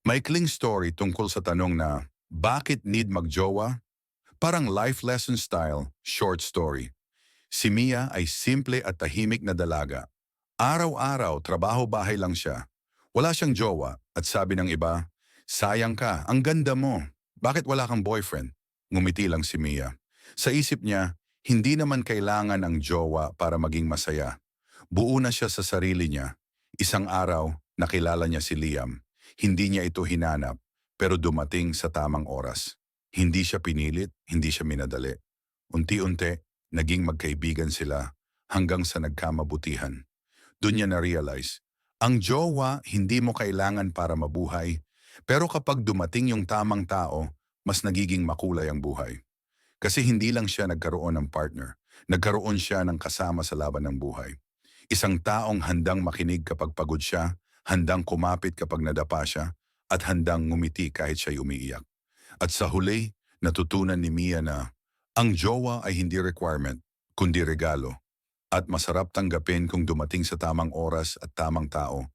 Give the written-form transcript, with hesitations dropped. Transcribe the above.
Maikling story tungkol sa tanong na, bakit need magjowa? Parang life lesson style, short story. Si Mia ay simple at tahimik na dalaga. Araw-araw, trabaho-bahay lang siya. Wala siyang jowa at sabi ng iba, sayang ka, ang ganda mo. Bakit wala kang boyfriend? Ngumiti lang si Mia. Sa isip niya, hindi naman kailangan ang jowa para maging masaya. Buo na siya sa sarili niya. Isang araw, nakilala niya si Liam. Hindi niya ito hinanap, pero dumating sa tamang oras. Hindi siya pinilit, hindi siya minadali. Unti-unti, naging magkaibigan sila hanggang sa nagkamabutihan. Doon niya na-realize, ang jowa hindi mo kailangan para mabuhay, pero kapag dumating yung tamang tao, mas nagiging makulay ang buhay. Kasi hindi lang siya nagkaroon ng partner, nagkaroon siya ng kasama sa laban ng buhay. Isang taong handang makinig kapag pagod siya, handang kumapit kapag nadapa siya, at handang ngumiti kahit siya'y umiiyak. At sa huli, natutunan ni Mia na ang jowa ay hindi requirement, kundi regalo. At masarap tanggapin kung dumating sa tamang oras at tamang tao